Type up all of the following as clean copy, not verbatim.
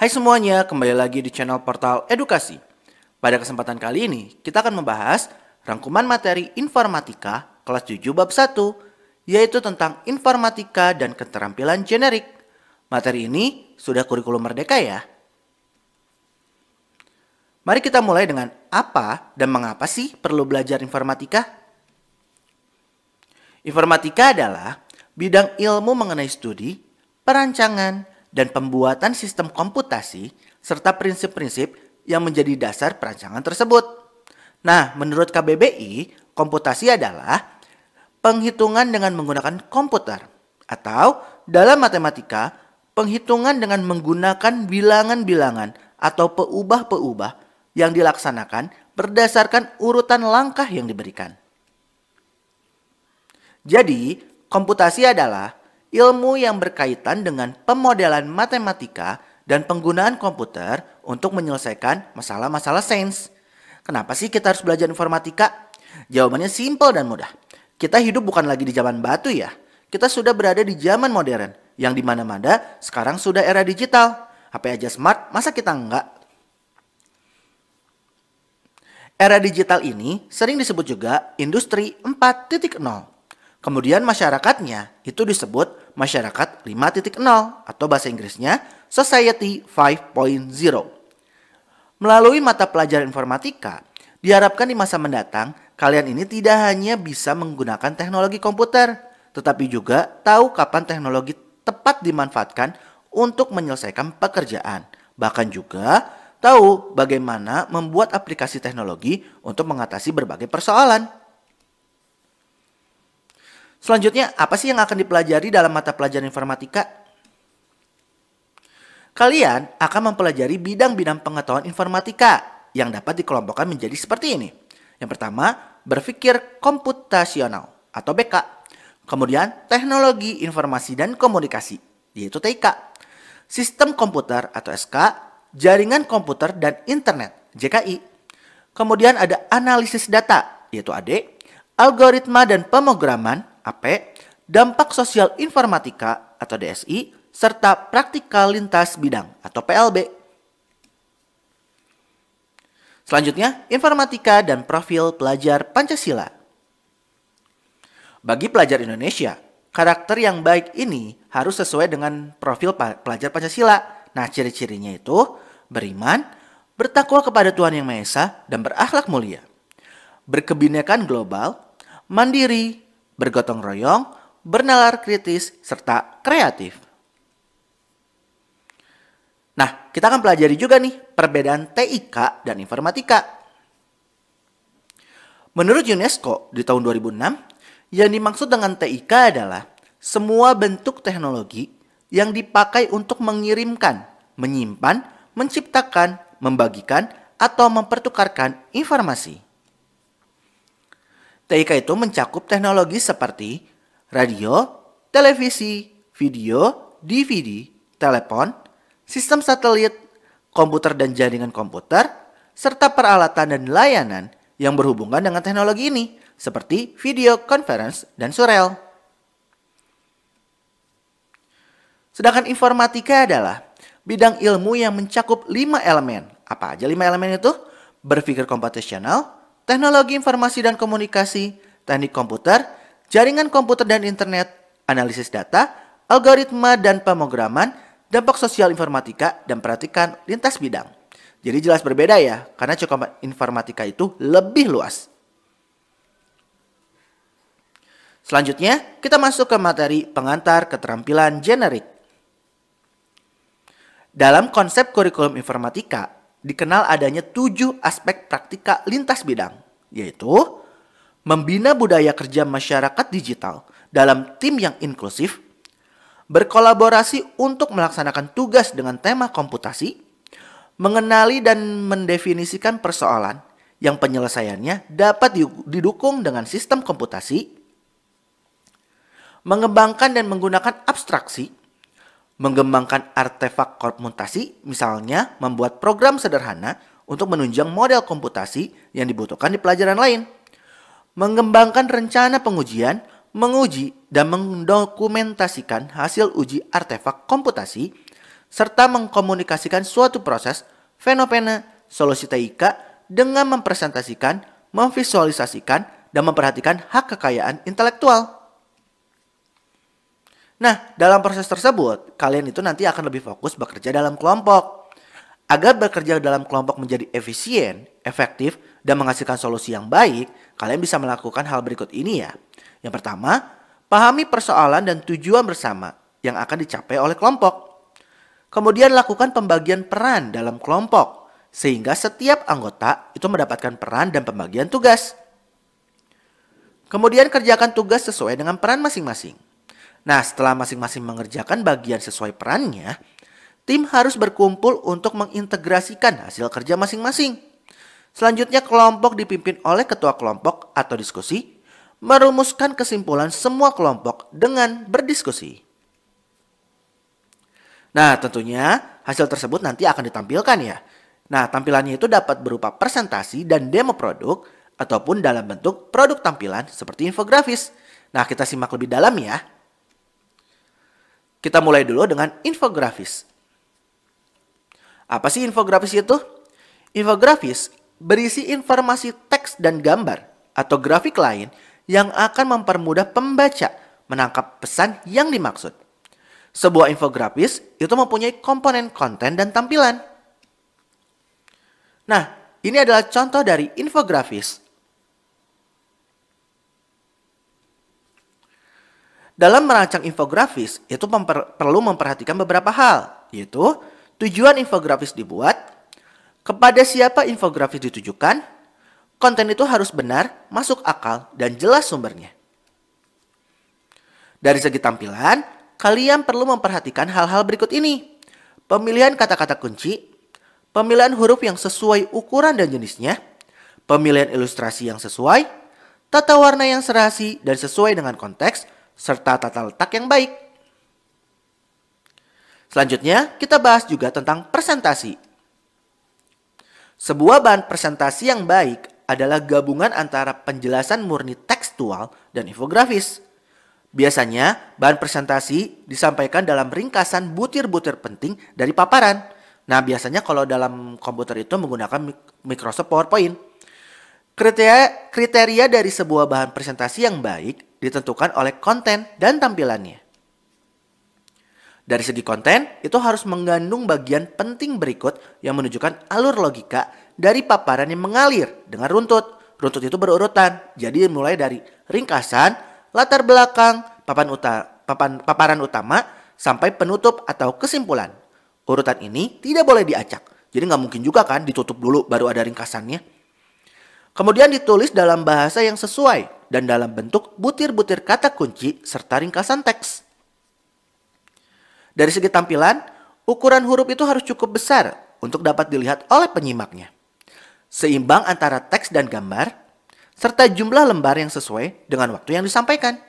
Hai semuanya, kembali lagi di channel Portal Edukasi. Pada kesempatan kali ini, kita akan membahas rangkuman materi informatika kelas 7 bab 1, yaitu tentang informatika dan keterampilan generik. Materi ini sudah kurikulum merdeka ya. Mari kita mulai dengan apa dan mengapa sih perlu belajar informatika? Informatika adalah bidang ilmu mengenai studi, perancangan, dan pembuatan sistem komputasi serta prinsip-prinsip yang menjadi dasar perancangan tersebut. Nah, menurut KBBI, komputasi adalah penghitungan dengan menggunakan komputer atau dalam matematika, penghitungan dengan menggunakan bilangan-bilangan atau peubah-peubah yang dilaksanakan berdasarkan urutan langkah yang diberikan. Jadi, komputasi adalah ilmu yang berkaitan dengan pemodelan matematika dan penggunaan komputer untuk menyelesaikan masalah-masalah sains. Kenapa sih kita harus belajar informatika? Jawabannya simpel dan mudah. Kita hidup bukan lagi di zaman batu ya. Kita sudah berada di zaman modern, yang di mana-mana sekarang sudah era digital. HP aja smart, masa kita enggak? Era digital ini sering disebut juga industri 4.0. Kemudian masyarakatnya itu disebut masyarakat 5.0 atau bahasa Inggrisnya Society 5.0. Melalui mata pelajaran informatika, diharapkan di masa mendatang kalian ini tidak hanya bisa menggunakan teknologi komputer, tetapi juga tahu kapan teknologi tepat dimanfaatkan untuk menyelesaikan pekerjaan. Bahkan juga tahu bagaimana membuat aplikasi teknologi untuk mengatasi berbagai persoalan. Selanjutnya, apa sih yang akan dipelajari dalam mata pelajaran informatika? Kalian akan mempelajari bidang-bidang pengetahuan informatika yang dapat dikelompokkan menjadi seperti ini. Yang pertama, berpikir komputasional atau BK. Kemudian, teknologi informasi dan komunikasi, yaitu TIK. Sistem komputer atau SK, jaringan komputer dan internet, JKI. Kemudian ada analisis data, yaitu AD, algoritma dan pemrograman, AP, dampak sosial informatika atau DSI, serta praktikal lintas bidang atau PLB. Selanjutnya, informatika dan profil pelajar Pancasila. Bagi pelajar Indonesia, karakter yang baik ini harus sesuai dengan profil pelajar Pancasila. Nah, ciri-cirinya itu beriman, bertakwa kepada Tuhan Yang Maha Esa, dan berakhlak mulia. Berkebinekaan global, mandiri, bergotong royong, bernalar kritis, serta kreatif. Nah, kita akan pelajari juga nih perbedaan TIK dan informatika. Menurut UNESCO di tahun 2006, yang dimaksud dengan TIK adalah semua bentuk teknologi yang dipakai untuk mengirimkan, menyimpan, menciptakan, membagikan, atau mempertukarkan informasi. TIK itu mencakup teknologi seperti radio, televisi, video, DVD, telepon, sistem satelit, komputer dan jaringan komputer, serta peralatan dan layanan yang berhubungan dengan teknologi ini, seperti video conference dan surel. Sedangkan informatika adalah bidang ilmu yang mencakup 5 elemen. Apa aja 5 elemen itu? Berpikir komputasional, teknologi informasi dan komunikasi, teknik komputer, jaringan komputer dan internet, analisis data, algoritma dan pemrograman, dampak sosial informatika, dan praktikal lintas bidang. Jadi jelas berbeda ya, karena cakupan informatika itu lebih luas. Selanjutnya, kita masuk ke materi pengantar keterampilan generik. Dalam konsep kurikulum informatika, dikenal adanya 7 aspek praktika lintas bidang, yaitu membina budaya kerja masyarakat digital dalam tim yang inklusif, berkolaborasi untuk melaksanakan tugas dengan tema komputasi, mengenali dan mendefinisikan persoalan yang penyelesaiannya dapat didukung dengan sistem komputasi, mengembangkan dan menggunakan abstraksi, mengembangkan artefak komputasi, misalnya membuat program sederhana untuk menunjang model komputasi yang dibutuhkan di pelajaran lain. Mengembangkan rencana pengujian, menguji dan mendokumentasikan hasil uji artefak komputasi, serta mengkomunikasikan suatu proses, fenomena, solusi TIK dengan mempresentasikan, memvisualisasikan, dan memperhatikan hak kekayaan intelektual. Nah, dalam proses tersebut, kalian itu nanti akan lebih fokus bekerja dalam kelompok. Agar bekerja dalam kelompok menjadi efisien, efektif, dan menghasilkan solusi yang baik, kalian bisa melakukan hal berikut ini ya. Yang pertama, pahami persoalan dan tujuan bersama yang akan dicapai oleh kelompok. Kemudian lakukan pembagian peran dalam kelompok, sehingga setiap anggota itu mendapatkan peran dan pembagian tugas. Kemudian kerjakan tugas sesuai dengan peran masing-masing. Nah, setelah masing-masing mengerjakan bagian sesuai perannya, tim harus berkumpul untuk mengintegrasikan hasil kerja masing-masing. Selanjutnya kelompok dipimpin oleh ketua kelompok atau diskusi, merumuskan kesimpulan semua kelompok dengan berdiskusi. Nah, tentunya hasil tersebut nanti akan ditampilkan ya. Nah, tampilannya itu dapat berupa presentasi dan demo produk ataupun dalam bentuk produk tampilan seperti infografis. Nah, kita simak lebih dalam ya. Kita mulai dulu dengan infografis. Apa sih infografis itu? Infografis berisi informasi teks dan gambar atau grafik lain yang akan mempermudah pembaca menangkap pesan yang dimaksud. Sebuah infografis itu mempunyai komponen konten dan tampilan. Nah, ini adalah contoh dari infografis. Dalam merancang infografis, itu perlu memperhatikan beberapa hal, yaitu tujuan infografis dibuat, kepada siapa infografis ditujukan, konten itu harus benar, masuk akal, dan jelas sumbernya. Dari segi tampilan, kalian perlu memperhatikan hal-hal berikut ini. Pemilihan kata-kata kunci, pemilihan huruf yang sesuai ukuran dan jenisnya, pemilihan ilustrasi yang sesuai, tata warna yang serasi dan sesuai dengan konteks, serta tata letak yang baik. Selanjutnya, kita bahas juga tentang presentasi. Sebuah bahan presentasi yang baik adalah gabungan antara penjelasan murni tekstual dan infografis. Biasanya, bahan presentasi disampaikan dalam ringkasan butir-butir penting dari paparan. Nah, biasanya kalau dalam komputer itu menggunakan Microsoft PowerPoint. Kriteria dari sebuah bahan presentasi yang baik ditentukan oleh konten dan tampilannya. Dari segi konten, itu harus mengandung bagian penting berikut yang menunjukkan alur logika dari paparan yang mengalir dengan runtut. Runtut itu berurutan, jadi mulai dari ringkasan, latar belakang, paparan utama, sampai penutup atau kesimpulan. Urutan ini tidak boleh diacak, jadi nggak mungkin juga kan ditutup dulu baru ada ringkasannya. Kemudian ditulis dalam bahasa yang sesuai dan dalam bentuk butir-butir kata kunci serta ringkasan teks. Dari segi tampilan, ukuran huruf itu harus cukup besar untuk dapat dilihat oleh penyimaknya. Seimbang antara teks dan gambar, serta jumlah lembar yang sesuai dengan waktu yang disampaikan.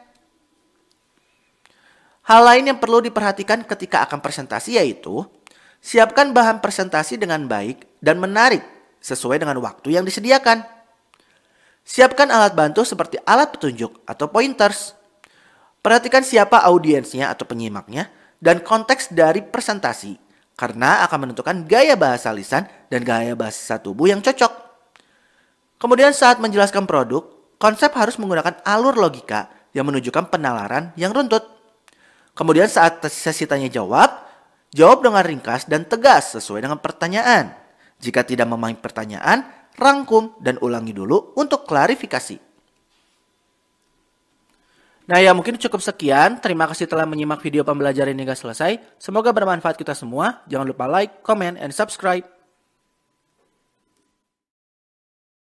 Hal lain yang perlu diperhatikan ketika akan presentasi yaitu, siapkan bahan presentasi dengan baik dan menarik sesuai dengan waktu yang disediakan. Siapkan alat bantu seperti alat petunjuk atau pointers. Perhatikan siapa audiensnya atau penyimaknya, dan konteks dari presentasi karena akan menentukan gaya bahasa lisan dan gaya bahasa tubuh yang cocok. Kemudian saat menjelaskan produk, konsep harus menggunakan alur logika yang menunjukkan penalaran yang runtut. Kemudian saat sesi tanya jawab, jawab dengan ringkas dan tegas sesuai dengan pertanyaan. Jika tidak memahami pertanyaan, rangkum dan ulangi dulu untuk klarifikasi. Nah ya mungkin cukup sekian. Terima kasih telah menyimak video pembelajaran hingga selesai. Semoga bermanfaat kita semua. Jangan lupa like, comment, and subscribe.